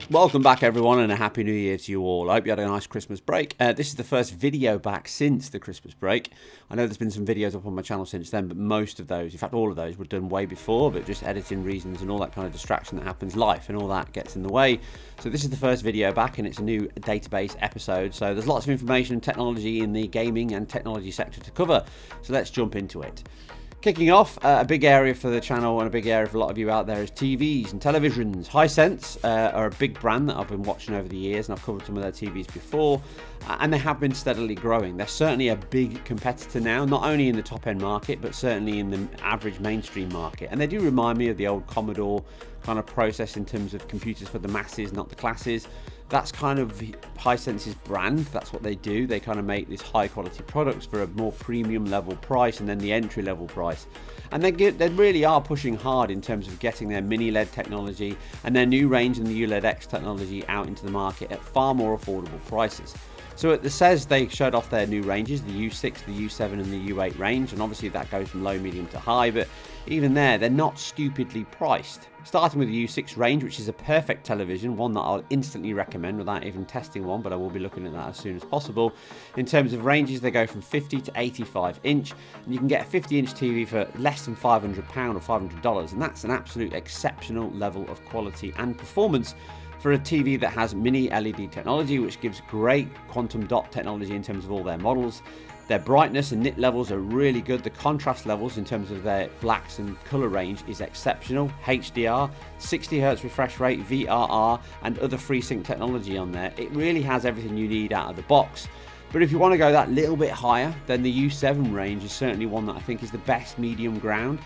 Welcome back everyone, and a happy new year to you all. I hope you had a nice Christmas break. This is the first video back since the Christmas break. I know there's been some videos up on my channel since then, but most of those, in fact all of those, were done way before, but just editing reasons and all that kind of distraction that happens, life and all that gets in the way. So this is the first video back, and it's a new database episode, so there's lots of information and technology in the gaming and technology sector to cover, so let's jump into it. Kicking off, a big area for the channel and a big area for a lot of you out there is TVs and televisions. Hisense are a big brand that I've been watching over the years, and I've covered some of their TVs before, and they have been steadily growing. They're certainly a big competitor now, not only in the top end market, but certainly in the average mainstream market. And they do remind me of the old Commodore kind of process in terms of computers for the masses, not the classes. That's kind of Hisense's brand. That's what they do. They kind of make these high quality products for a more premium level price, and then the entry level price. And they really are pushing hard in terms of getting their mini LED technology and their new range and the ULED X technology out into the market at far more affordable prices. So at the CES, they showed off their new ranges, the U6, the U7 and the U8 range, and obviously that goes from low, medium to high, but even there, they're not stupidly priced. Starting with the U6 range, which is a perfect television, one that I'll instantly recommend without even testing one, but I will be looking at that as soon as possible. In terms of ranges, they go from 50 to 85 inch, and you can get a 50 inch TV for less than £500 or $500, and that's an absolute exceptional level of quality and performance for a TV that has mini LED technology, which gives great quantum dot technology in terms of all their models. Their brightness and nit levels are really good. The contrast levels in terms of their blacks and color range is exceptional. HDR, 60 Hz refresh rate, VRR, and other FreeSync technology on there. It really has everything you need out of the box. But if you want to go that little bit higher, then the U7 range is certainly one that I think is the best medium ground.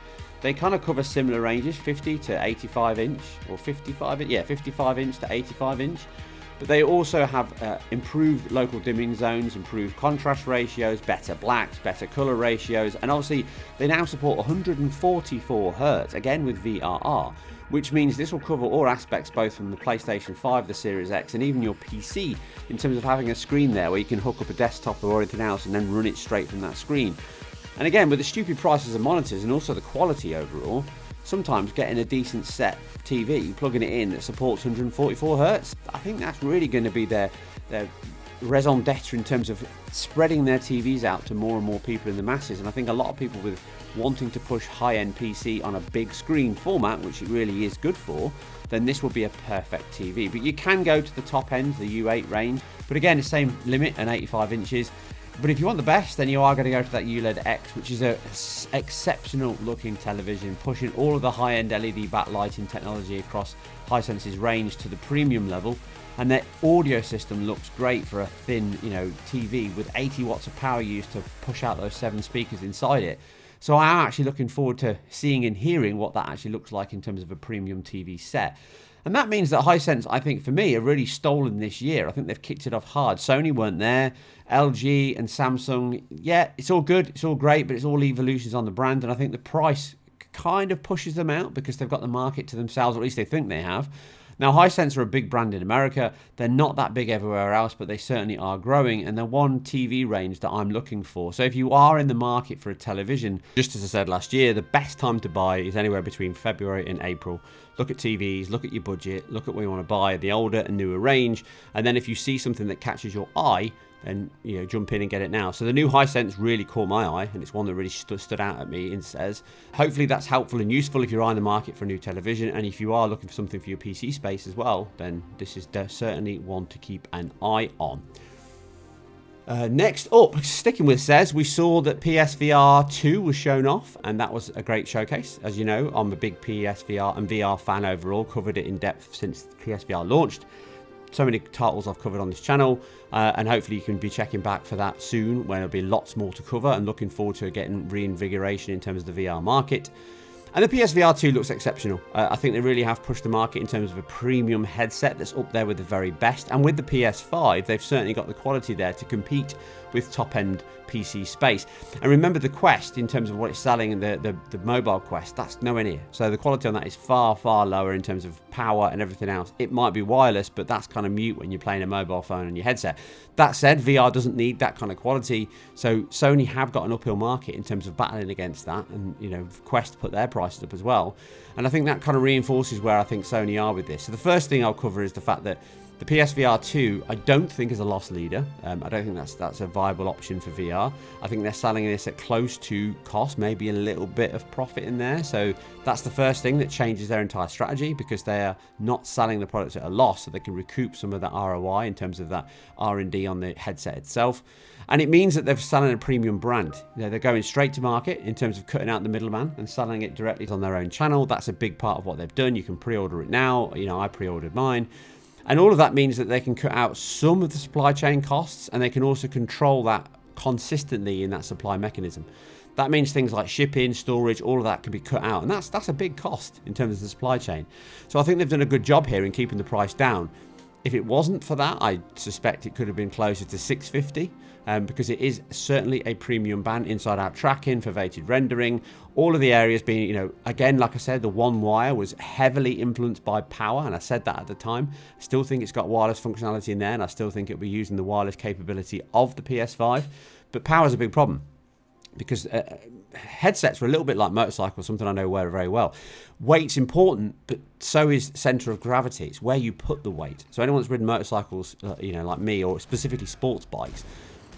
They kind of cover similar ranges, 50 to 85 inch, or 55 inch to 85 inch. But they also have improved local dimming zones, improved contrast ratios, better blacks, better color ratios, and obviously they now support 144 Hz, again with VRR, which means this will cover all aspects both from the PlayStation 5, the Series X, and even your PC, in terms of having a screen there where you can hook up a desktop or anything else and then run it straight from that screen. And again, with the stupid prices of monitors and also the quality overall, sometimes getting a decent set TV, plugging it in that supports 144 Hz, I think that's really going to be their raison d'etre in terms of spreading their TVs out to more and more people in the masses. And I think a lot of people with wanting to push high-end PC on a big screen format, which it really is good for, then this will be a perfect TV. But you can go to the top end, the U8 range, but again, the same limit, an 85 inches. But if you want the best, then you are going to go to that ULED X, which is an exceptional looking television, pushing all of the high-end LED backlighting technology across Hisense's range to the premium level. And their audio system looks great for a thin, TV with 80 watts of power used to push out those 7 speakers inside it. So I am actually looking forward to seeing and hearing what that actually looks like in terms of a premium TV set. And that means that Hisense, I think, for me, are really stolen this year. I think they've kicked it off hard. Sony weren't there. LG and Samsung, yeah, it's all good. It's all great, but it's all evolutions on the brand. And I think the price kind of pushes them out because they've got the market to themselves, or at least they think they have. Now, Hisense are a big brand in America. They're not that big everywhere else, but they certainly are growing, and they're one TV range that I'm looking for. So if you are in the market for a television, just as I said last year, the best time to buy is anywhere between February and April. Look at TVs, look at your budget, look at what you want to buy, the older and newer range, and then if you see something that catches your eye, then jump in and get it now. So the new Hisense really caught my eye, and it's one that really stood out at me in CES. Hopefully that's helpful and useful if you're in the market for a new television, and if you are looking for something for your PC space as well, then this is certainly one to keep an eye on. Next up, sticking with CES, we saw that PSVR2 was shown off, and that was a great showcase. As you know, I'm a big PSVR and VR fan overall, covered it in depth since PSVR launched. So many titles I've covered on this channel, and hopefully you can be checking back for that soon, where there'll be lots more to cover, and looking forward to getting reinvigoration in terms of the VR market. And the PSVR2 looks exceptional. I think they really have pushed the market in terms of a premium headset that's up there with the very best. And with the PS5, they've certainly got the quality there to compete with top-end PC space. And remember, the Quest, in terms of what it's selling, and the mobile Quest, that's nowhere near. So the quality on that is far, far lower in terms of power and everything else. It might be wireless, but that's kind of mute when you're playing a mobile phone on your headset. That said, VR doesn't need that kind of quality, so Sony have got an uphill market in terms of battling against that, and you know, Quest put their prices up as well. And I think that kind of reinforces where I think Sony are with this. So the first thing I'll cover is the fact that the PSVR2, I don't think is a loss leader. I don't think that's a viable option for VR. I think they're selling this at close to cost, maybe a little bit of profit in there. So that's the first thing that changes their entire strategy, because they are not selling the products at a loss, so they can recoup some of that ROI in terms of that R&D on the headset itself. And it means that they're selling a premium brand. You know, they're going straight to market in terms of cutting out the middleman and selling it directly on their own channel. That's a big part of what they've done. You can pre-order it now. You know, I pre-ordered mine. And all of that means that they can cut out some of the supply chain costs, and they can also control that consistently in that supply mechanism. That means things like shipping, storage, all of that can be cut out. And that's a big cost in terms of the supply chain. So I think they've done a good job here in keeping the price down. If it wasn't for that, I suspect it could have been closer to $650, because it is certainly a premium band. Inside-out tracking, foveated rendering, all of the areas being, you know, again, like I said, the one wire was heavily influenced by power, and I said that at the time. I still think it's got wireless functionality in there, and I still think it'll be using the wireless capability of the PS5, but power is a big problem. Because headsets are a little bit like motorcycles, something I know very well. Weight's important, but so is centre of gravity. It's where you put the weight. So anyone that's ridden motorcycles, you know, like me, or specifically sports bikes,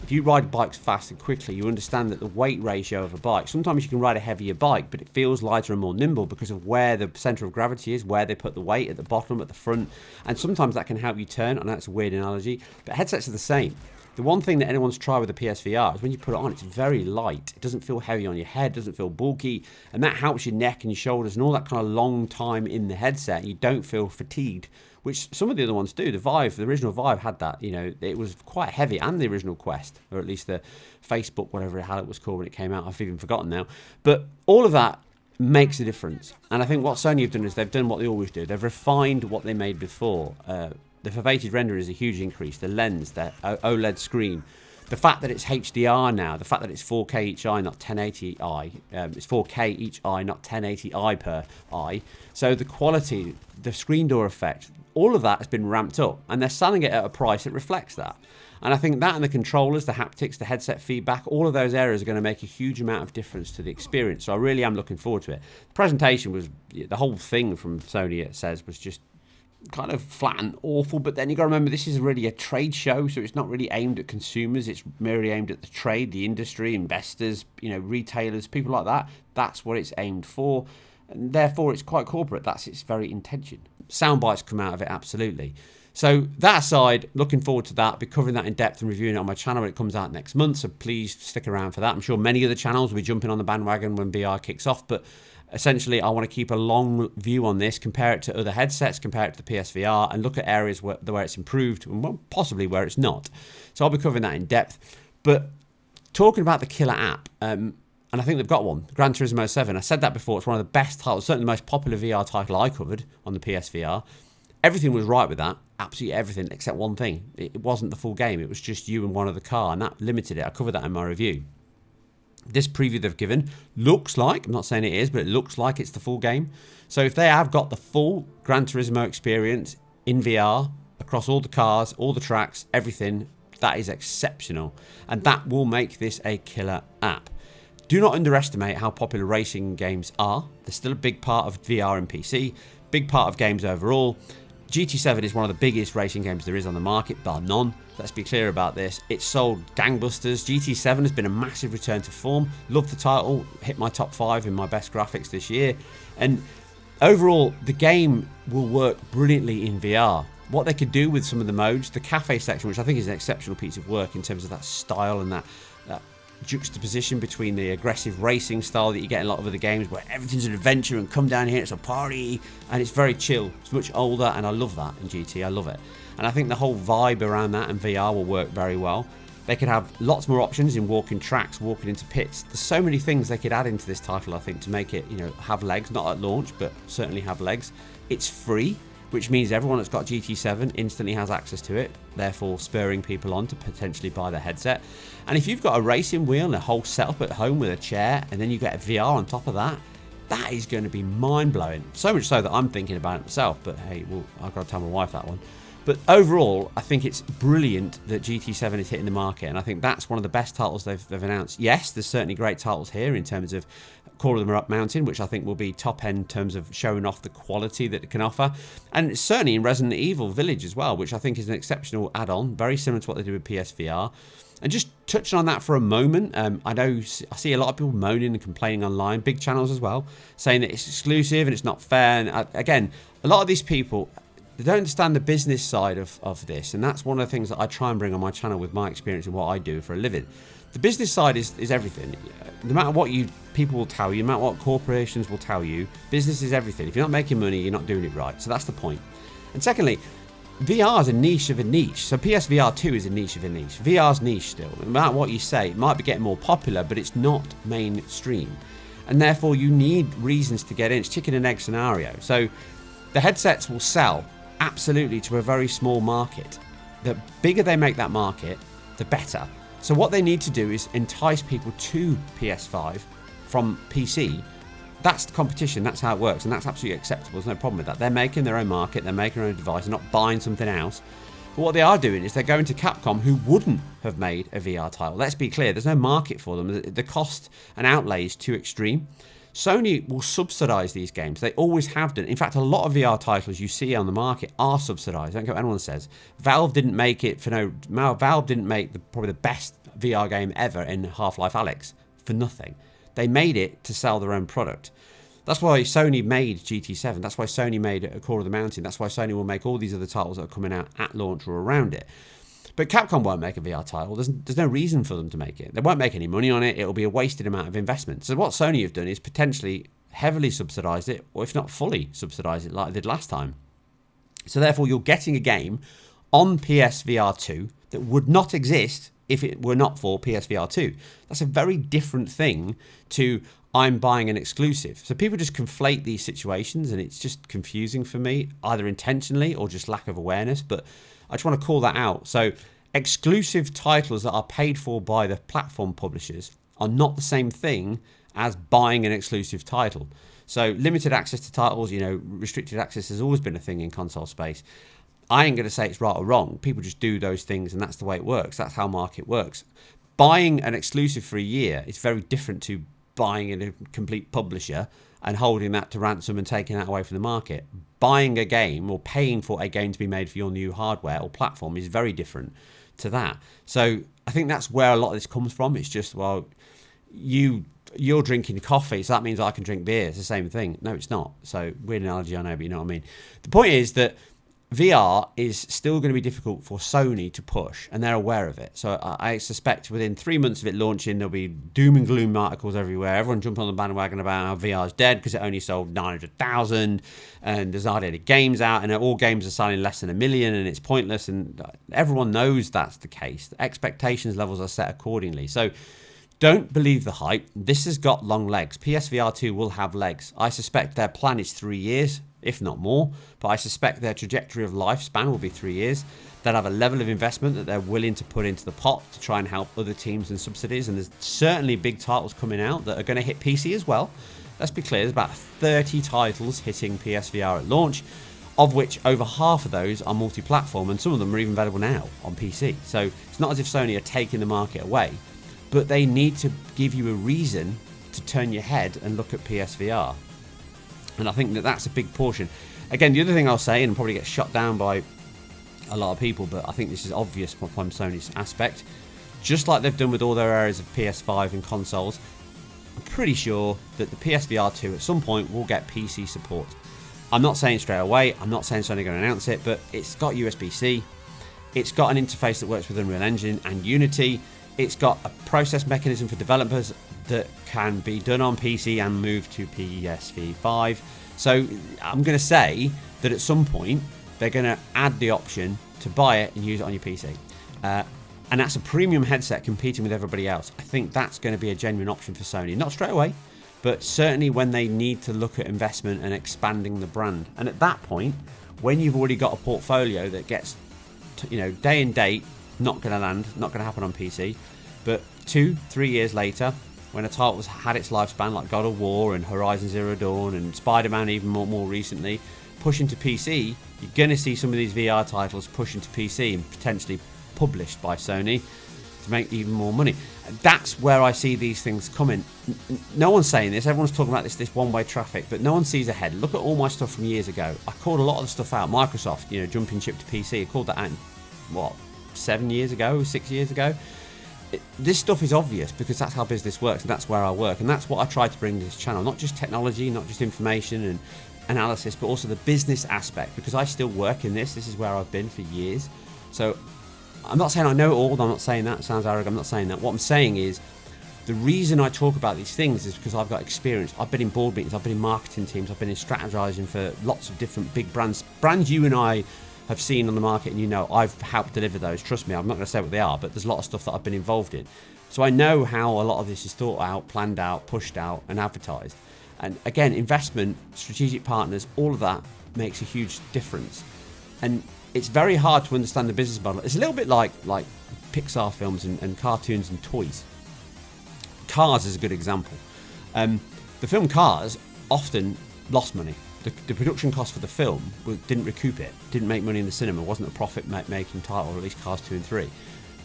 if you ride bikes fast and quickly, you understand that the weight ratio of a bike, sometimes you can ride a heavier bike, but it feels lighter and more nimble because of where the centre of gravity is, where they put the weight, at the bottom, at the front. And sometimes that can help you turn. I know it's a weird analogy, but headsets are the same. The one thing that anyone's tried with the PSVR is when you put it on, it's very light. It doesn't feel heavy on your head, doesn't feel bulky, and that helps your neck and your shoulders and all that kind of long time in the headset. You don't feel fatigued, which some of the other ones do. The Vive, the original Vive had that. You know, it was quite heavy, and the original Quest, or at least the Facebook, whatever the hell it was called when it came out. I've even forgotten now. But all of that makes a difference. And I think what Sony have done is they've done what they always do. They've refined what they made before. The foveated render is a huge increase. The lens, the OLED screen, the fact that it's HDR now, the fact that it's 4K each eye, not 1080i. It's 4K each eye, not 1080i per eye. So the quality, the screen door effect, all of that has been ramped up, and they're selling it at a price that reflects that. And I think that and the controllers, the haptics, the headset feedback, all of those areas are going to make a huge amount of difference to the experience. So I really am looking forward to it. The presentation was, the whole thing from Sony, it says, was just kind of flat and awful. But then you got to remember, this is really a trade show, so it's not really aimed at consumers. It's merely aimed at the trade, the industry, investors, you know, retailers, people like that. That's what it's aimed for, and therefore it's quite corporate. That's its very intention. Sound bites come out of it, absolutely. So that aside, looking forward to that. I'll be covering that in depth and reviewing it on my channel when it comes out next month, so please stick around for that. I'm sure many other channels will be jumping on the bandwagon when VR kicks off, but essentially I want to keep a long view on this, compare it to other headsets, compare it to the PSVR, and look at areas where it's improved and possibly where it's not. So I'll be covering that in depth. But talking about the killer app, and I think they've got one, Gran Turismo 7. I said that before, it's one of the best titles, certainly the most popular VR title I covered on the PSVR. Everything was right with that, absolutely everything except one thing. It wasn't the full game, it was just you and one other car, and that limited it. I covered that in my review. This preview they've given looks like, I'm not saying it is, but it looks like it's the full game. So if they have got the full Gran Turismo experience in VR, across all the cars, all the tracks, everything, that is exceptional. And that will make this a killer app. Do not underestimate how popular racing games are. They're still a big part of VR and PC, big part of games overall. GT7 is one of the biggest racing games there is on the market, bar none. Let's be clear about this. It's sold gangbusters. GT7 has been a massive return to form. Love the title. Hit my top 5 in my best graphics this year. And overall, the game will work brilliantly in VR. What they could do with some of the modes, the cafe section, which I think is an exceptional piece of work in terms of that style and that juxtaposition between the aggressive racing style that you get in a lot of other games where everything's an adventure and come down here, it's a party, and it's very chill. It's much older, and I love that in GT. I love it. And I think the whole vibe around that in VR will work very well. They could have lots more options in walking tracks, walking into pits. There's so many things they could add into this title, I think, to make it, you know, have legs, not at launch, but certainly have legs. It's free. which means everyone that's got GT7 instantly has access to it, therefore spurring people on to potentially buy the headset. And if you've got a racing wheel and a whole setup at home with a chair, and then you get a VR on top of that, that is going to be mind-blowing. So much so that I'm thinking about it myself, but hey, well, I've got to tell my wife that one. But overall, I think it's brilliant that GT7 is hitting the market, and I think that's one of the best titles they've announced. Yes, there's certainly great titles here in terms of Call of the Up Mountain, which I think will be top end in terms of showing off the quality that it can offer, and certainly in Resident Evil Village as well, which I think is an exceptional add-on, very similar to what they do with PSVR. And just touching on that for a moment, I see a lot of people moaning and complaining online, big channels as well, saying that it's exclusive and it's not fair. And again, a lot of these people, they don't understand the business side of this, and that's one of the things that I try and bring on my channel with my experience and what I do for a living. The business side is everything. No matter what people will tell you, no matter what corporations will tell you, business is everything. If you're not making money, you're not doing it right. So that's the point. And secondly, VR is a niche of a niche. So PSVR2 is a niche of a niche. VR's niche still. No matter what you say, it might be getting more popular, but it's not mainstream. And therefore, you need reasons to get in. It's chicken and egg scenario. So the headsets will sell absolutely to a very small market. The bigger they make that market, the better. So what they need to do is entice people to PS5 from PC. That's the competition, that's how it works, and that's absolutely acceptable. There's no problem with that. They're making their own market, they're making their own device, they're not buying something else. But what they are doing is they're going to Capcom, who wouldn't have made a VR title. Let's be clear, there's no market for them. The cost and outlay is too extreme. Sony will subsidize these games. They always have done. In fact, a lot of VR titles you see on the market are subsidized. I don't care what anyone says. Valve didn't make it for no... Valve didn't make probably the best VR game ever in Half-Life Alyx for nothing. They made it to sell their own product. That's why Sony made GT7. That's why Sony made a Call of the Mountain. That's why Sony will make all these other titles that are coming out at launch or around it. But Capcom won't make a VR title. There's no reason for them to make it. They won't make any money on it. It'll be a wasted amount of investment. So what Sony have done is potentially heavily subsidise it, or if not fully subsidise it like they did last time. So therefore, you're getting a game on PSVR2 that would not exist if it were not for PSVR2. That's a very different thing to I'm buying an exclusive. So people just conflate these situations, and it's just confusing for me, either intentionally or just lack of awareness. But I just want to call that out. So exclusive titles that are paid for by the platform publishers are not the same thing as buying an exclusive title. So limited access to titles, restricted access has always been a thing in console space. I ain't going to say it's right or wrong. People just do those things, and that's the way it works. That's how market works. Buying an exclusive for a year is very different to buying a complete publisher and holding that to ransom and taking that away from the market. Buying a game or paying for a game to be made for your new hardware or platform is very different to that. So I think that's where a lot of this comes from. It's just, well, you're drinking coffee, so that means I can drink beer. It's the same thing. No, it's not. So weird analogy, I know, but you know what I mean. The point is that VR is still going to be difficult for Sony to push, and they're aware of it. So I suspect within 3 months of it launching, there'll be doom and gloom articles everywhere. Everyone jumping on the bandwagon about how VR is dead because it only sold 900,000, and there's hardly any games out, and all games are selling less than 1 million, and it's pointless. And everyone knows that's the case. The expectations levels are set accordingly. So don't believe the hype. This has got long legs. PSVR2 will have legs. I suspect their plan is 3 years, if not more, but I suspect their trajectory of lifespan will be 3 years. They'll have a level of investment that they're willing to put into the pot to try and help other teams and subsidies, and there's certainly big titles coming out that are going to hit PC as well. Let's be clear, there's about 30 titles hitting PSVR at launch, of which over half of those are multi-platform, and some of them are even available now on PC. So it's not as if Sony are taking the market away, but they need to give you a reason to turn your head and look at PSVR. And I think that that's a big portion. Again, the other thing I'll say, and probably get shot down by a lot of people, but I think this is obvious from Sony's aspect, just like they've done with all their areas of PS5 and consoles, I'm pretty sure that the PSVR2 at some point will get PC support. I'm not saying straight away, I'm not saying Sony are going to announce it, but it's got USB-C, it's got an interface that works with Unreal Engine and Unity, it's got a process mechanism for developers that can be done on PC and move to PSV5. So I'm going to say that at some point they're going to add the option to buy it and use it on your PC. And that's a premium headset competing with everybody else. I think that's going to be a genuine option for Sony. Not straight away, but certainly when they need to look at investment and expanding the brand. And at that point, when you've already got a portfolio that gets, you know, day and date, not going to land, not going to happen on PC, but 2-3 years later, when a title's had its lifespan, like God of War and Horizon Zero Dawn and Spider-Man even more recently, push into PC, you're going to see some of these VR titles push into PC and potentially published by Sony to make even more money. That's where I see these things coming. No one's saying this, everyone's talking about this one-way traffic, but no one sees ahead. Look at all my stuff from years ago. I called a lot of the stuff out. Microsoft, you know, jumping chip to PC, I called that out, what, 7 years ago, 6 years ago? This stuff is obvious because that's how business works, and that's where I work, and that's what I try to bring to this channel. Not just technology, not just information and analysis, but also the business aspect, because I still work in this. This is where I've been for years. So I'm not saying I know it all. I'm not saying that. It sounds arrogant. I'm not saying that. What I'm saying is the reason I talk about these things is because I've got experience. I've been in board meetings. I've been in marketing teams. I've been in strategizing for lots of different big brands. Brands you and I have seen on the market, and you know I've helped deliver those. Trust me, I'm not going to say what they are, but there's a lot of stuff that I've been involved in. So I know how a lot of this is thought out, planned out, pushed out, and advertised. And again, investment, strategic partners, all of that makes a huge difference. And it's very hard to understand the business model. It's a little bit like Pixar films and cartoons and toys. Cars is a good example. The film Cars often lost money. The production cost for the film didn't recoup it, didn't make money in the cinema, wasn't a profit-making title, or at least Cars 2 and 3.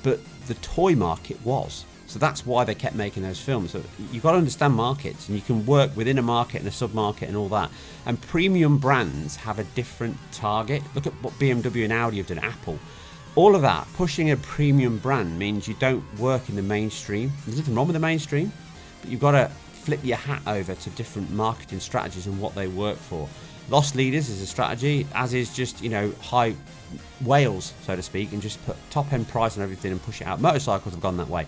But the toy market was. So that's why they kept making those films. So you've got to understand markets, and you can work within a market and a sub-market and all that. And premium brands have a different target. Look at what BMW and Audi have done, Apple. All of that, pushing a premium brand means you don't work in the mainstream. There's nothing wrong with the mainstream, but you've got to flip your hat over to different marketing strategies and what they work for. Loss leaders is a strategy, as is just, you know, high whales, so to speak, and just put top-end price on everything and push it out. Motorcycles have gone that way.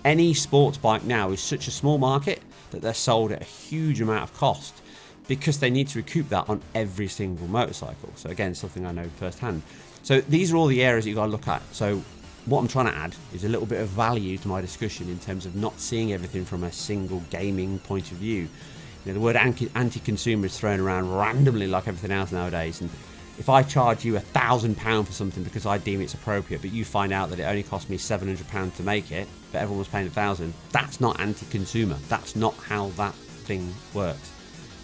Any sports bike now is such a small market that they're sold at a huge amount of cost because they need to recoup that on every single motorcycle. So again, something I know firsthand. So these are all the areas that you've got to look at. So what I'm trying to add is a little bit of value to my discussion in terms of not seeing everything from a single gaming point of view. You know, the word anti-consumer is thrown around randomly like everything else nowadays. And if I charge you £1,000 for something because I deem it's appropriate, but you find out that it only cost me £700 to make it, but everyone was paying £1,000, that's not anti-consumer. That's not how that thing works.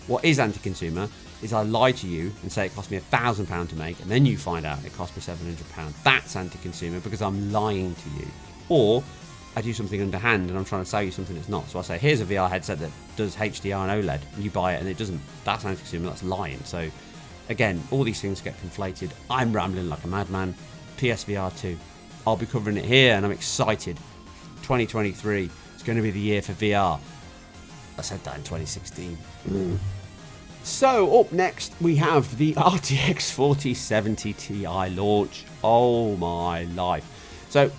What is anti-consumer is I lie to you and say it cost me £1,000 to make, and then you find out it cost me £700. That's anti-consumer because I'm lying to you. Or I do something underhand and I'm trying to sell you something that's not. So I say, here's a VR headset that does HDR and OLED, and you buy it and it doesn't. That's anti-consumer, that's lying. So again, all these things get conflated. I'm rambling like a madman. PSVR2. I'll be covering it here and I'm excited. 2023 is going to be the year for VR. I said that in 2016. So up next we have the RTX4070 Ti launch. Oh my life. So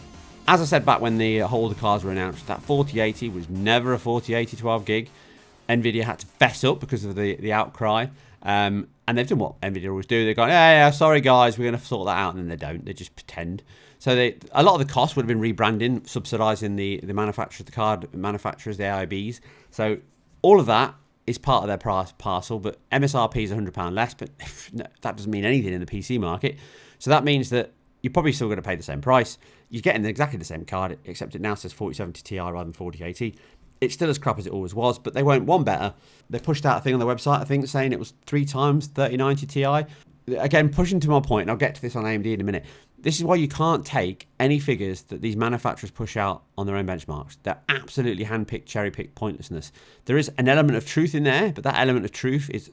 as I said back when the holder cards were announced, that 4080 was never a 4080 12 gig. Nvidia had to fess up because of the outcry. And they've done what Nvidia always do. They're going, yeah, sorry guys, we're going to sort that out. And then they don't. They just pretend. So a lot of the cost would have been rebranding, subsidising the manufacturers, the card manufacturers, the AIBs. So all of that is part of their price parcel. But MSRP is £100 less. But that doesn't mean anything in the PC market. So that means that you're probably still going to pay the same price. You're getting exactly the same card, except it now says 4070 Ti rather than 4080. It's still as crap as it always was, but they went one better. They pushed out a thing on their website, I think, saying it was 3 times 3090 Ti. Again, pushing to my point, and I'll get to this on AMD in a minute. This is why you can't take any figures that these manufacturers push out on their own benchmarks. They're absolutely hand-picked, cherry-picked pointlessness. There is an element of truth in there, but that element of truth is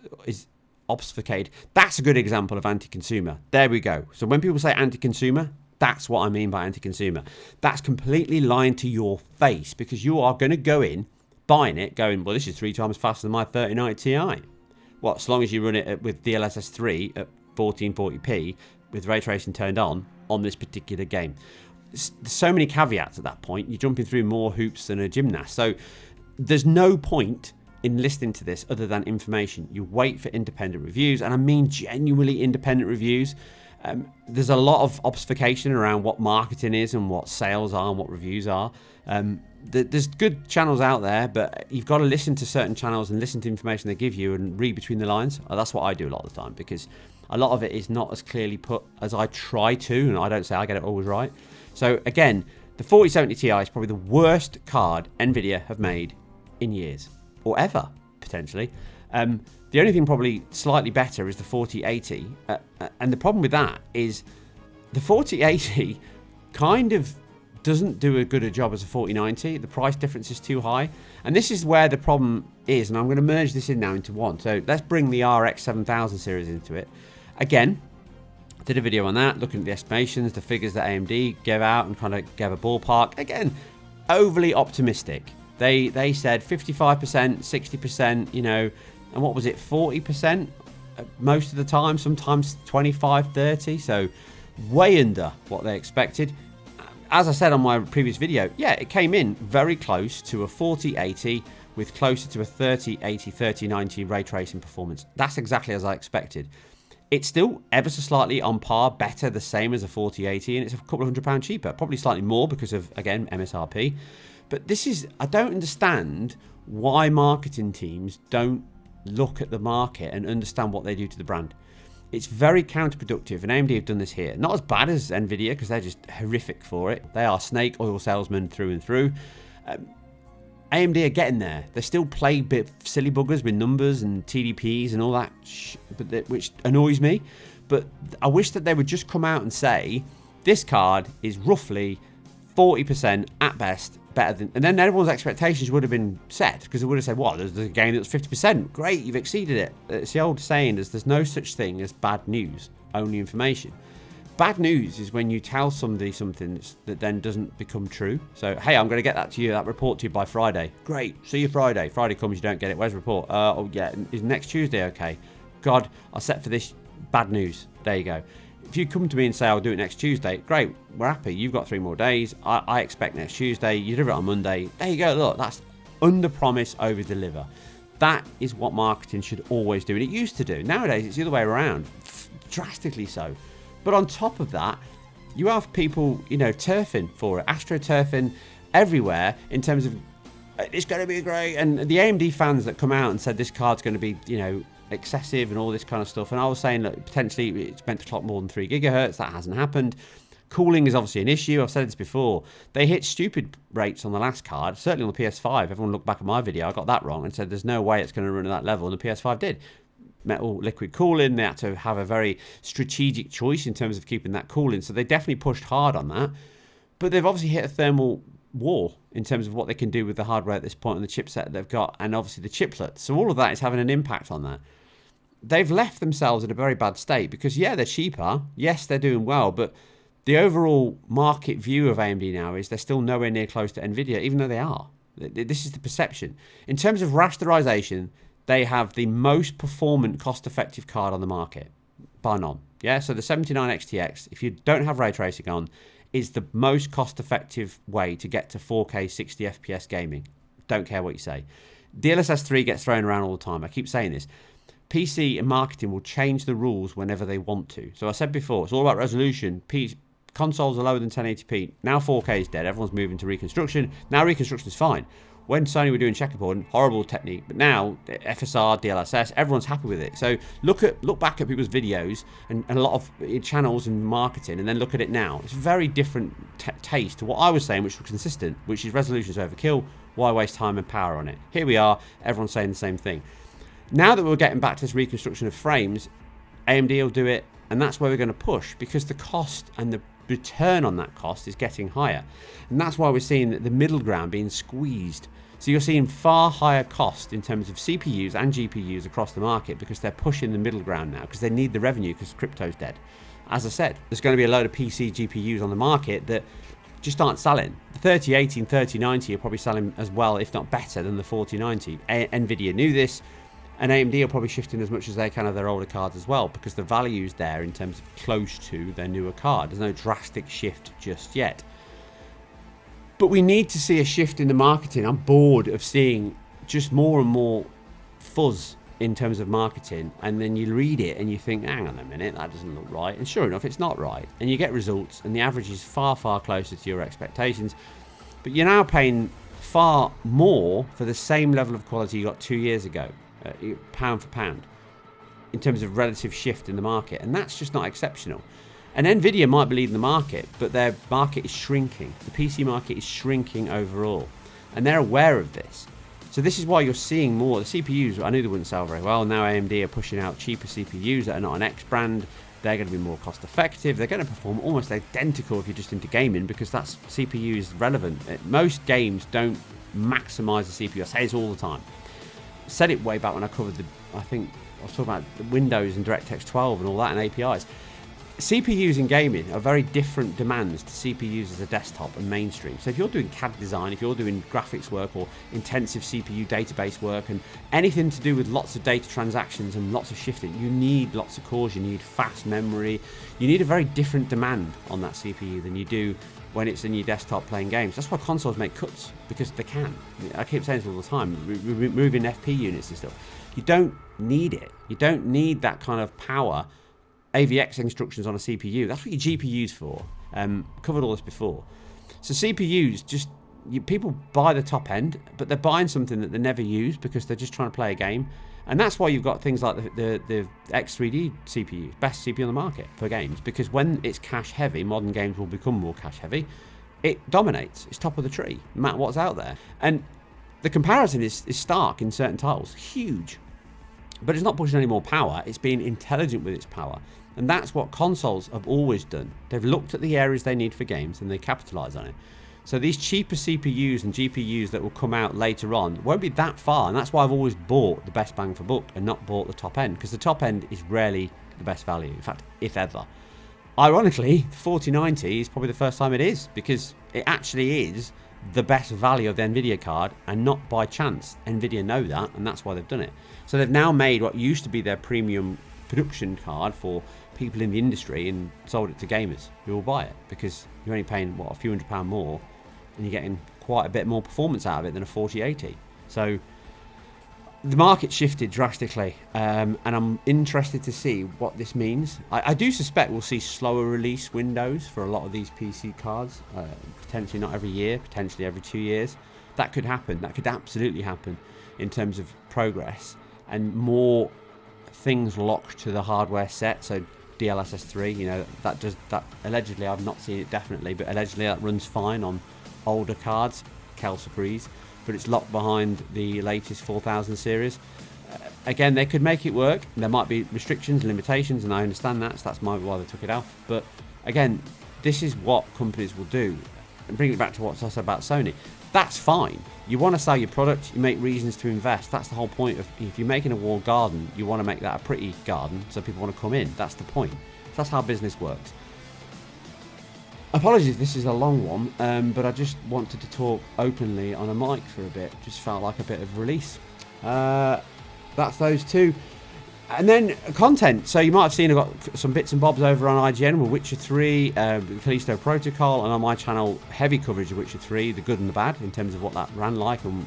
obfuscated. That's a good example of anti-consumer. There we go. So when people say anti-consumer, that's what I mean by anti-consumer. That's completely lying to your face because you are going to go in, buying it, going, well, this is 3 times faster than my 3090 Ti. What, as long as you run it with DLSS 3 at 1440p with ray tracing turned on this particular game. There's so many caveats at that point. You're jumping through more hoops than a gymnast. So there's no point in listening to this other than information. You wait for independent reviews, and I mean genuinely independent reviews. There's a lot of obfuscation around what marketing is and what sales are and what reviews are. There's good channels out there, but you've got to listen to certain channels and listen to information they give you and read between the lines. That's what I do a lot of the time because a lot of it is not as clearly put as I try to, and I don't say I get it always right. So again, the 4070 Ti is probably the worst card Nvidia have made in years, or ever, potentially. The only thing probably slightly better is the 4080, and the problem with that is the 4080 kind of doesn't do as good a job as a 4090. The price difference is too high, and this is where the problem is, and I'm going to merge this in now into one. So let's bring the RX7000 series into it. Again, did a video on that, looking at the estimations, the figures that AMD gave out, and kind of gave a ballpark. Again, overly optimistic. They said 55%, 60%, you know, and what was it, 40% most of the time, sometimes 25, 30, so way under what they expected. As I said on my previous video, yeah, it came in very close to a 4080 with closer to a 3080, 3090 ray tracing performance. That's exactly as I expected. It's still ever so slightly on par, better, the same as a 4080, and it's a couple of £100 cheaper, probably slightly more because of, again, MSRP. But this is, I don't understand why marketing teams don't look at the market and understand what they do to the brand. It's very counterproductive, and AMD have done this here. Not as bad as Nvidia, because they're just horrific for it. They are snake oil salesmen through and through. AMD are getting there. They still play bit silly buggers with numbers and TDPs and all that, which annoys me. But I wish that they would just come out and say, this card is roughly 40% at best better than, and then everyone's expectations would have been set, because they would have said, what, there's a game that's 50%, great, you've exceeded it. It's the old saying, there's no such thing as bad news, only information. Bad news is when you tell somebody something that then doesn't become true. So, hey, I'm going to get that report to you by Friday. Great, see you Friday. Friday comes, you don't get it. Where's the report? Oh yeah, is next Tuesday okay? God, I'll set for this. Bad news. There you go. If you come to me and say, I'll do it next Tuesday, great, we're happy. You've got 3 more days. I expect next Tuesday. You deliver it on Monday. There you go. Look, that's under promise, over deliver. That is what marketing should always do. And it used to do. Nowadays, it's the other way around. Drastically so. But on top of that, you have people, you know, turfing for it. AstroTurfing everywhere in terms of, it's going to be great. And the AMD fans that come out and said this card's going to be, you know, excessive and all this kind of stuff, and I was saying that potentially it's meant to clock more than 3 gigahertz. That hasn't happened. Cooling is obviously an issue. I've said this before. They hit stupid rates on the last card, certainly on the PS5. Everyone looked back at my video, I got that wrong and said there's no way it's going to run at that level, and the PS5 did. Metal liquid cooling, they had to have a very strategic choice in terms of keeping that cooling, so they definitely pushed hard on that. But they've obviously hit a thermal war in terms of what they can do with the hardware at this point and the chipset they've got, and obviously the chiplet. So all of that is having an impact on that. They've left themselves in a very bad state because, yeah, they're cheaper. Yes, they're doing well, but the overall market view of AMD now is they're still nowhere near close to Nvidia, even though they are. This is the perception. In terms of rasterization, they have the most performant, cost-effective card on the market, bar none. Yeah, so the 79 XTX, if you don't have ray tracing on, is the most cost-effective way to get to 4K 60 FPS gaming. Don't care what you say. DLSS 3 gets thrown around all the time. I keep saying this. PC and marketing will change the rules whenever they want to. So I said before, it's all about resolution. Consoles are lower than 1080p. Now 4K is dead. Everyone's moving to reconstruction. Now reconstruction is fine. When Sony were doing checkerboard, horrible technique. But now FSR, DLSS, everyone's happy with it. So look back at people's videos and a lot of channels and marketing, and then look at it now. It's a very different taste to what I was saying, which was consistent, which is resolution is overkill. Why waste time and power on it? Here we are. Everyone's saying the same thing. Now that we're getting back to this reconstruction of frames, AMD will do it, and that's where we're going to push, because the cost and the return on that cost is getting higher. And that's why we're seeing the middle ground being squeezed. So you're seeing far higher cost in terms of CPUs and GPUs across the market, because they're pushing the middle ground now, because they need the revenue, because crypto's dead. As I said, there's going to be a load of PC GPUs on the market that just aren't selling. The 3080 and 3090 are probably selling as well, if not better, than the 4090. Nvidia knew this. And AMD are probably shifting as much as they can of their older cards as well, because the value's there in terms of close to their newer card. There's no drastic shift just yet. But we need to see a shift in the marketing. I'm bored of seeing just more and more fuzz in terms of marketing, and then you read it and you think, hang on a minute, that doesn't look right. And sure enough, it's not right. And you get results, and the average is far, far closer to your expectations. But you're now paying far more for the same level of quality you got 2 years ago. Pound for pound. in terms of relative shift in the market, and that's just not exceptional. And Nvidia might be leading the market, but their market is shrinking. The PC market is shrinking overall, and they're aware of this. So this is why you're seeing more. The CPUs, I knew they wouldn't sell very well. Now AMD are pushing out cheaper CPUs that are not an X brand. They're going to be more cost effective. They're going to perform almost identical if you're just into gaming, because that's CPU is relevant. Most games don't maximize the CPU. I say this all the time. I said it way back when I covered I think I was talking about the Windows and DirectX 12 and all that and APIs. CPUs in gaming are very different demands to CPUs as a desktop and mainstream. So if you're doing CAD design, if you're doing graphics work or intensive CPU database work and anything to do with lots of data transactions and lots of shifting, you need lots of cores, you need fast memory, you need a very different demand on that CPU than you do when it's in your desktop playing games. That's why consoles make cuts, because they can. I keep saying this all the time, removing FP units and stuff. You don't need it. You don't need that kind of power. AVX instructions on a CPU, that's what your GPU's for. Covered all this before. So CPUs, people buy the top end, but they're buying something that they never use because they're just trying to play a game. And that's why you've got things like the X3D CPU, best CPU on the market for games, because when it's cache heavy, modern games will become more cache heavy, it dominates. It's top of the tree, no matter what's out there. And the comparison is stark in certain titles, huge. But it's not pushing any more power, it's being intelligent with its power. And that's what consoles have always done. They've looked at the areas they need for games and they capitalise on it. So these cheaper CPUs and GPUs that will come out later on won't be that far, and that's why I've always bought the best bang for buck and not bought the top end, because the top end is rarely the best value, in fact, if ever. Ironically, the 4090 is probably the first time it is, because it actually is the best value of the Nvidia card, and not by chance. Nvidia know that, and that's why they've done it. So they've now made what used to be their premium production card for people in the industry and sold it to gamers who will buy it, because you're only paying a few £100 more and you're getting quite a bit more performance out of it than a 4080. So the market shifted drastically, and I'm interested to see what this means. I do suspect we'll see slower release windows for a lot of these PC cards, potentially not every year, potentially every 2 years. That could happen. That could absolutely happen in terms of progress, and more things locked to the hardware set. So DLSS 3, you know, that allegedly, I've not seen it definitely, but allegedly that runs fine on older cards, Kel Surprise, but it's locked behind the latest 4000 series. Again, they could make it work. There might be restrictions and limitations, and I understand that, so that's why they took it off. But again, this is what companies will do. And bring it back to what I said about Sony. That's fine. You want to sell your product, you make reasons to invest. That's the whole point of, if you're making a walled garden, you want to make that a pretty garden so people want to come in. That's the point. That's how business works. Apologies if this is a long one, but I just wanted to talk openly on a mic for a bit. Just felt like a bit of release. That's those two. And then content. So you might have seen I've got some bits and bobs over on IGN with Witcher 3, Callisto Protocol, and on my channel, heavy coverage of Witcher 3, the good and the bad, in terms of what that ran like, and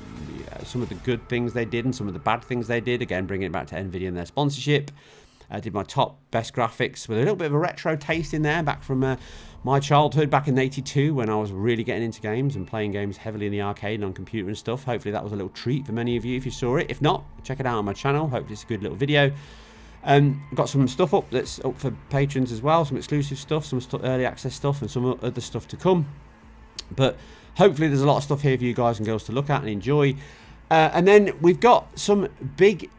some of the good things they did and some of the bad things they did. Again, bringing it back to Nvidia and their sponsorship. I did my top best graphics with a little bit of a retro taste in there, back from my childhood, back in '82, when I was really getting into games and playing games heavily in the arcade and on computer and stuff. Hopefully that was a little treat for many of you if you saw it. If not, check it out on my channel. Hopefully it's a good little video. Got some stuff up that's up for patrons as well, some exclusive stuff, some early access stuff, and some other stuff to come. But hopefully there's a lot of stuff here for you guys and girls to look at and enjoy. And then we've got some big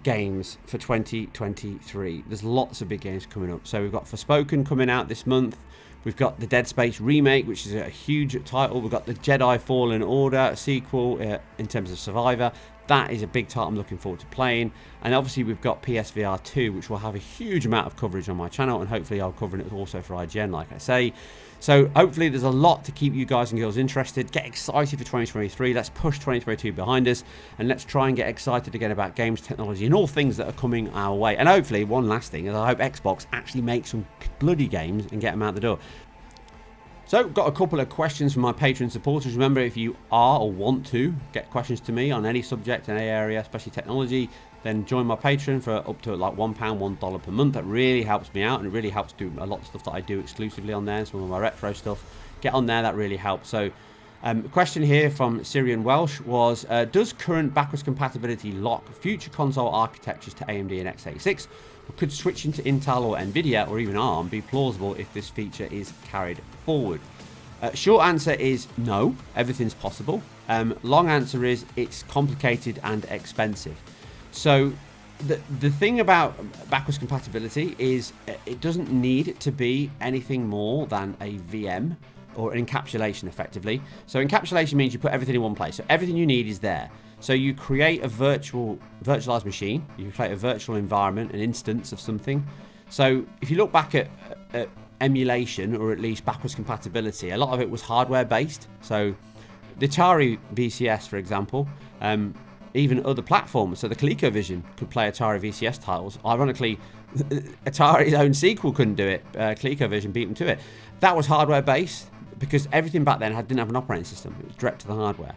games for 2023. There's lots of big games coming up. So we've got Forspoken coming out this month. We've got the Dead Space remake, which is a huge title. We've got the Jedi Fallen Order sequel in terms of Survivor. That is a big title I'm looking forward to playing. And obviously we've got PSVR2, which will have a huge amount of coverage on my channel, and hopefully I'll cover it also for IGN, like I say. So hopefully there's a lot to keep you guys and girls interested. Get excited for 2023. Let's push 2022 behind us, and let's try and get excited again about games, technology, and all things that are coming our way. And hopefully, one last thing is I hope Xbox actually makes some bloody games and get them out the door. So, got a couple of questions from my Patreon supporters. Remember, if you are or want to get questions to me on any subject, any area, especially technology, then join my Patreon for up to like £1, $1 per month. That really helps me out, and it really helps do a lot of stuff that I do exclusively on there, some of my retro stuff. Get on there, that really helps. So Question here from Syrian Welsh was, does current backwards compatibility lock future console architectures to AMD and x86? Or could switching to Intel or Nvidia or even ARM be plausible if this feature is carried forward? Short answer is no, everything's possible. Long answer is it's complicated and expensive. So the thing about backwards compatibility is it doesn't need to be anything more than a VM or an encapsulation effectively. So encapsulation means you put everything in one place. So everything you need is there. So you create a virtualized machine. You create a virtual environment, an instance of something. So if you look back at emulation, or at least backwards compatibility, a lot of it was hardware based. So the Atari VCS, for example, even other platforms. So the ColecoVision could play Atari VCS titles. Ironically, Atari's own sequel couldn't do it. ColecoVision beat them to it. That was hardware based because everything back then didn't have an operating system. It was direct to the hardware.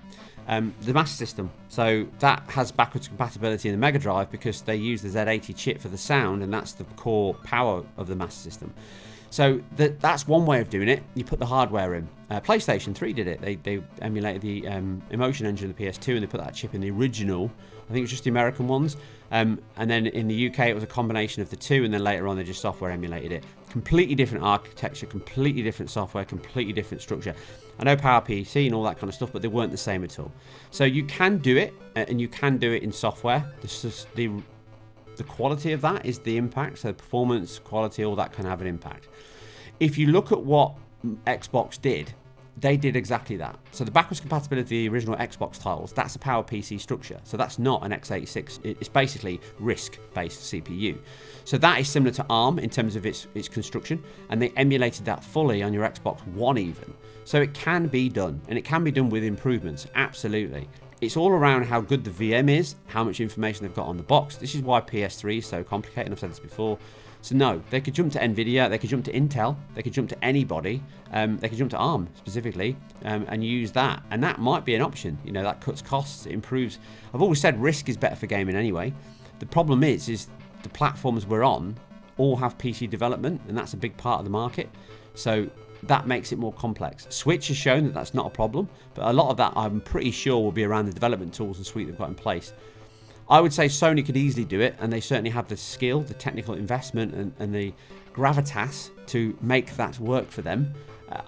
The Master System, so that has backwards compatibility in the Mega Drive because they use the Z80 chip for the sound, and that's the core power of the Master System. So that's one way of doing it. You put the hardware in. PlayStation 3 did it. They emulated the Emotion engine of the PS2, and they put that chip in the original. I think it was just the American ones. And then in the UK, it was a combination of the two, and then later on, they just software emulated it. Completely different architecture, completely different software, completely different structure. I know PowerPC and all that kind of stuff, but they weren't the same at all. So you can do it, and you can do it in software. The quality of that is the impact. So performance, quality, all that can have an impact. If you look at what Xbox did, they did exactly that. So the backwards compatibility of the original Xbox titles, that's a PowerPC structure. So that's not an x86. It's basically RISC-based CPU. So that is similar to ARM in terms of its construction, and they emulated that fully on your Xbox One even. So it can be done, and it can be done with improvements, absolutely. It's all around how good the VM is, how much information they've got on the box. This is why PS3 is so complicated, I've said this before. So no, they could jump to Nvidia, they could jump to Intel, they could jump to anybody, they could jump to ARM specifically, and use that. And that might be an option. You know, that cuts costs, it improves. I've always said risk is better for gaming anyway. The problem is the platforms we're on all have PC development, and that's a big part of the market. So that makes it more complex. Switch has shown that that's not a problem, but a lot of that I'm pretty sure will be around the development tools and suite they've got in place. I would say Sony could easily do it, and they certainly have the skill, the technical investment, and the gravitas to make that work for them.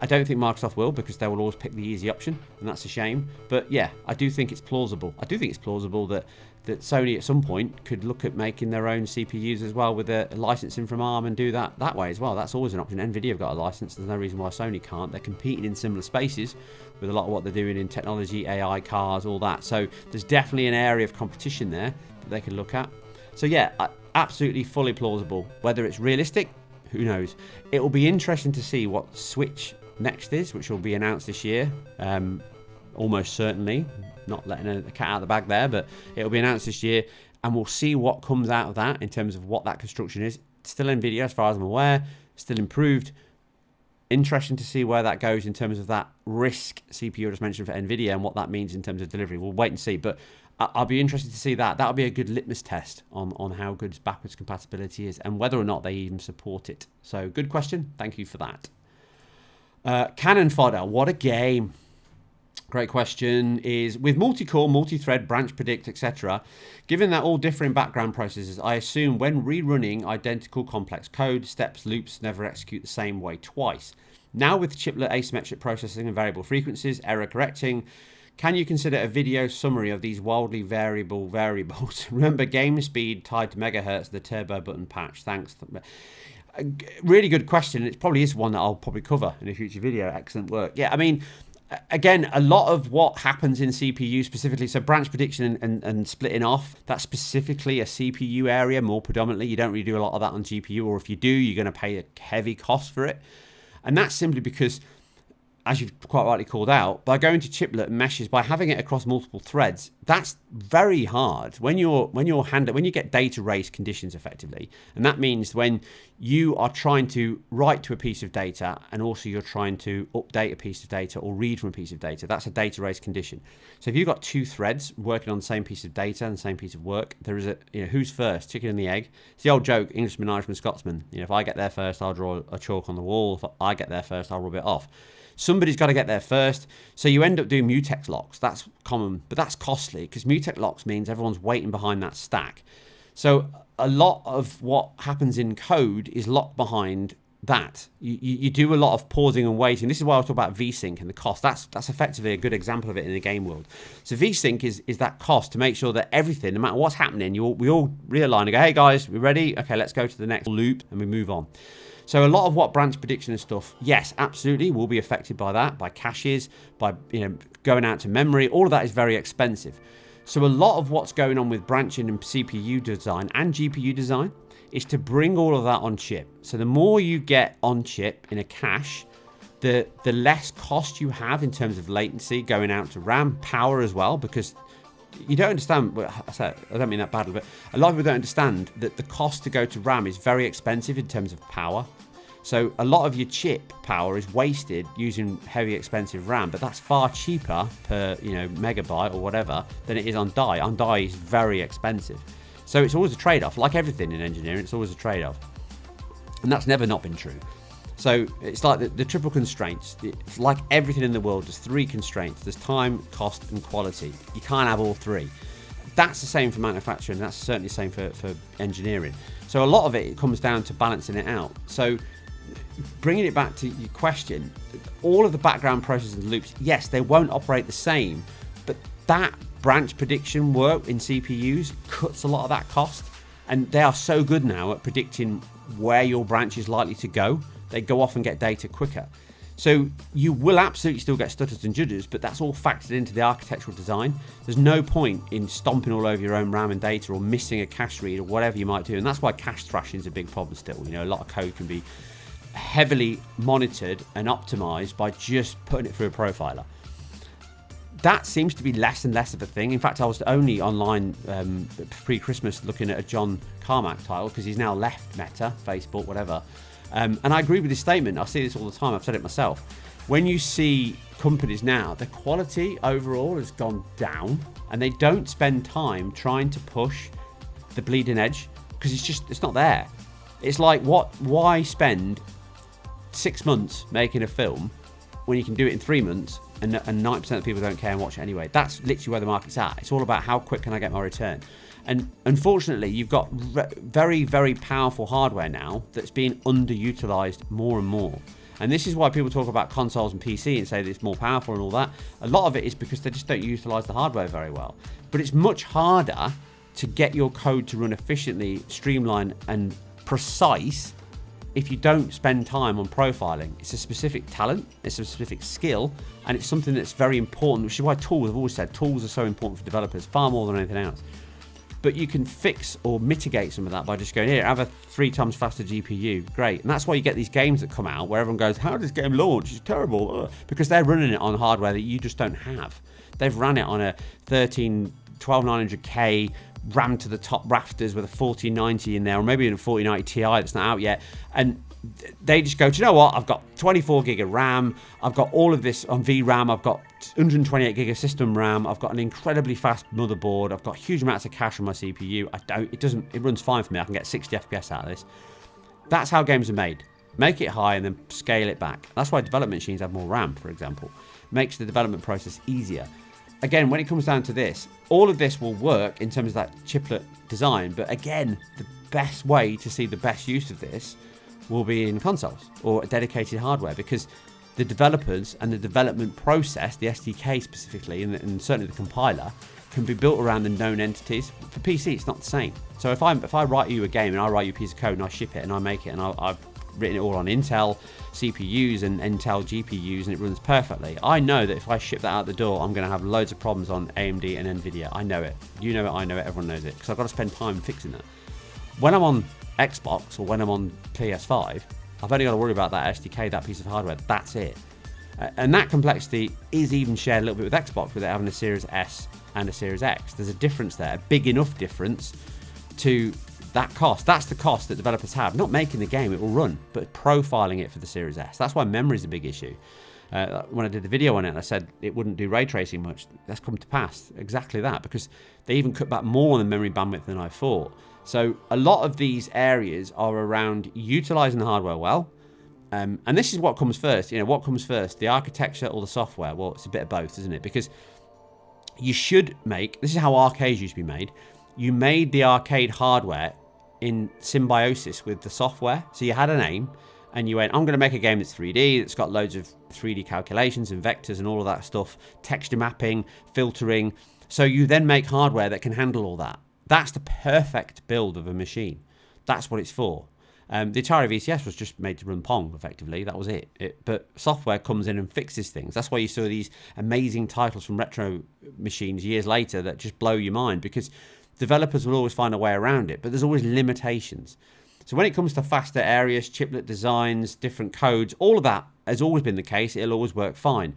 I don't think Microsoft will, because they will always pick the easy option, and that's a shame. But yeah, I do think it's plausible. I do think it's plausible that Sony at some point could look at making their own CPUs as well with a licensing from ARM and do that way as well. That's always an option. Nvidia have got a license. There's no reason why Sony can't. They're competing in similar spaces with a lot of what they're doing in technology, AI, cars, all that. So there's definitely an area of competition there that they could look at. So yeah, absolutely fully plausible. Whether it's realistic, who knows? It will be interesting to see what Switch next is, which will be announced this year. Almost certainly. Not letting a cat out of the bag there, but it'll be announced this year, and we'll see what comes out of that in terms of what that construction is. Still Nvidia, as far as I'm aware, still improved. Interesting to see where that goes in terms of that RISC CPU I just mentioned for Nvidia and what that means in terms of delivery. We'll wait and see, but I'll be interested to see that. That'll be a good litmus test on how good backwards compatibility is and whether or not they even support it. So good question. Thank you for that. Cannon fodder. What a game. Great question. Is with multi-core, multi-thread, branch predict, etc. Given that all differing background processes, I assume when rerunning identical complex code, steps, loops never execute the same way twice. Now with chiplet asymmetric processing and variable frequencies, error correcting, can you consider a video summary of these wildly variable variables? Remember, game speed tied to megahertz, the turbo button patch. Thanks. Really good question. It probably is one that I'll probably cover in a future video. Excellent work. Yeah, I mean, again, a lot of what happens in CPU specifically, so branch prediction and splitting off, that's specifically a CPU area more predominantly. You don't really do a lot of that on GPU, or if you do, you're going to pay a heavy cost for it. And that's simply because, as you've quite rightly called out, by going to chiplet and meshes, by having it across multiple threads, that's very hard when you get data race conditions effectively. And that means when you are trying to write to a piece of data and also you're trying to update a piece of data or read from a piece of data, that's a data race condition. So if you've got two threads working on the same piece of data and the same piece of work, there is who's first, chicken and the egg. It's the old joke, Englishman, Irishman, Scotsman. If I get there first, I'll draw a chalk on the wall. If I get there first, I'll rub it off. somebody's got to get there first. So you end up doing mutex locks. That's common, but that's costly because mutex locks means everyone's waiting behind that stack. So a lot of what happens in code is locked behind that. You do a lot of pausing and waiting. This is why I was talking about VSync and the cost. That's effectively a good example of it in the game world. So VSync is that cost to make sure that everything, no matter what's happening, we all realign and go, hey guys, we ready? Okay, let's go to the next loop, and we move on. So a lot of what branch prediction and stuff, yes, absolutely, will be affected by that, by caches, by going out to memory. All of that is very expensive. So a lot of what's going on with branching and CPU design and GPU design is to bring all of that on chip. So the more you get on chip in a cache, the less cost you have in terms of latency going out to RAM, power as well, because you don't understand, I don't mean that badly, but a lot of people don't understand that the cost to go to RAM is very expensive in terms of power. So a lot of your chip power is wasted using heavy expensive RAM, but that's far cheaper per megabyte or whatever than it is on die. On die is very expensive. So it's always a trade-off. Like everything in engineering, it's always a trade-off. And that's never not been true. So it's like the triple constraints. It's like everything in the world, there's three constraints. There's time, cost, and quality. You can't have all three. That's the same for manufacturing. That's certainly the same for engineering. So a lot of it comes down to balancing it out. So bringing it back to your question, all of the background processes and loops, yes, they won't operate the same, but that branch prediction work in CPUs cuts a lot of that cost, and they are so good now at predicting where your branch is likely to go. They go off and get data quicker. So you will absolutely still get stutters and judders, but that's all factored into the architectural design. There's no point in stomping all over your own RAM and data or missing a cache read or whatever you might do, and that's why cache thrashing is a big problem still. A lot of code can be heavily monitored and optimized by just putting it through a profiler. That seems to be less and less of a thing. In fact, I was only online pre-Christmas looking at a John Carmack title because he's now left Meta, Facebook, whatever. And I agree with his statement. I see this all the time. I've said it myself. When you see companies now, the quality overall has gone down, and they don't spend time trying to push the bleeding edge because it's not there. It's like, why spend 6 months making a film when you can do it in 3 months and 90% of people don't care and watch it anyway? That's literally where the market's at. It's all about how quick can I get my return. And unfortunately, you've got very, very powerful hardware now that's being underutilized more and more. And this is why people talk about consoles and PC and say that it's more powerful and all that. A lot of it is because they just don't utilize the hardware very well. But it's much harder to get your code to run efficiently, streamlined, and precise if you don't spend time on profiling. It's a specific talent, it's a specific skill, and it's something that's very important, which is why tools, I've always said, tools are so important for developers, far more than anything else. But you can fix or mitigate some of that by just going, here, have a 3 times faster GPU. Great. And that's why you get these games that come out where everyone goes, how does this game launch? It's terrible. Because they're running it on hardware that you just don't have. They've ran it on a 12900K RAM to the top rafters with a 4090 in there, or maybe in a 4090 Ti that's not out yet. And they just go, do you know what? I've got 24 gig of RAM. I've got all of this on VRAM. I've got 128 gig of system RAM. I've got an incredibly fast motherboard. I've got huge amounts of cache on my CPU. It runs fine for me. I can get 60 FPS out of this. That's how games are made. Make it high and then scale it back. That's why development machines have more RAM, for example. Makes the development process easier. Again, when it comes down to this, all of this will work in terms of that chiplet design. But again, the best way to see the best use of this will be in consoles or dedicated hardware, because the developers and the development process, the SDK specifically, and certainly the compiler, can be built around the known entities. For PC, it's not the same. So if I write you a game and I write you a piece of code and I ship it and I make it and I've written it all on Intel CPUs and Intel GPUs and it runs perfectly, I know that if I ship that out the door, I'm going to have loads of problems on AMD and Nvidia. I know it. You know it, I know it, everyone knows it, because I've got to spend time fixing that. When I'm on Xbox or when I'm on PS5, I've only got to worry about that SDK, that piece of hardware. That's it. And that complexity is even shared a little bit with Xbox, with it having a Series S and a Series X. There's a difference there, a big enough difference to that cost. That's the cost that developers have. Not making the game, it will run, but profiling it for the Series S. That's why memory is a big issue. When I did the video on it, I said it wouldn't do ray tracing much. That's come to pass. Exactly that, because they even cut back more on the memory bandwidth than I thought. So a lot of these areas are around utilizing the hardware well And this is what comes first. You know, what comes first, the architecture or the software? Well, it's a bit of both, isn't it? Because you should make, this is how arcades used to be made. You made the arcade hardware in symbiosis with the software. So you had an aim and you went, I'm going to make a game that's 3D, that's got loads of 3D calculations and vectors and all of that stuff, texture mapping, filtering. So you then make hardware that can handle all that. That's the perfect build of a machine. That's what it's for. The Atari VCS was just made to run Pong, effectively. That was it. But software comes in and fixes things. That's why you saw these amazing titles from retro machines years later that just blow your mind, because developers will always find a way around it, but there's always limitations. So when it comes to faster areas, chiplet designs, different codes, all of that has always been the case. It'll always work fine.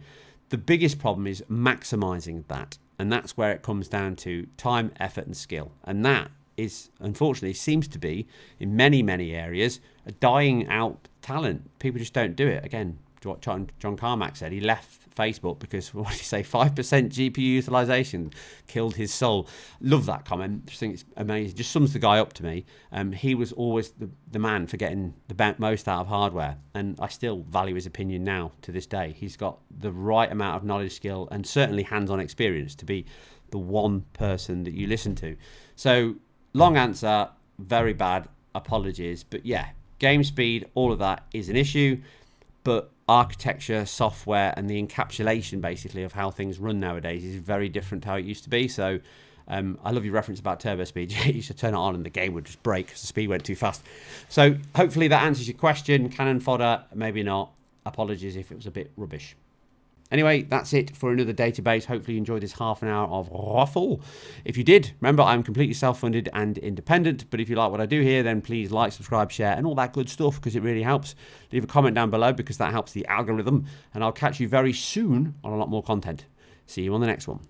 The biggest problem is maximizing that. And that's where it comes down to time, effort, and skill. And that is, unfortunately, seems to be, in many, many areas, a dying out talent. People just don't do it. Again, what John Carmack said, he left Facebook because, what did he say, 5% GPU utilization killed his soul. Love that comment. Just think it's amazing. Just sums the guy up to me. He was always the man for getting the most out of hardware, and I still value his opinion now to this day. He's got the right amount of knowledge, skill, and certainly hands-on experience to be the one person that you listen to. So, long answer, very bad, apologies. But yeah, game speed, all of that is an issue, but architecture, software, and the encapsulation basically of how things run nowadays is very different to how it used to be. So I love your reference about turbo speed. You used to turn it on and the game would just break because the speed went too fast. So hopefully that answers your question. Cannon fodder, maybe not. Apologies if it was a bit rubbish. Anyway, that's it for another database. Hopefully you enjoyed this half an hour of raffle. If you did, remember I'm completely self-funded and independent. But if you like what I do here, then please like, subscribe, share, and all that good stuff, because it really helps. Leave a comment down below because that helps the algorithm. And I'll catch you very soon on a lot more content. See you on the next one.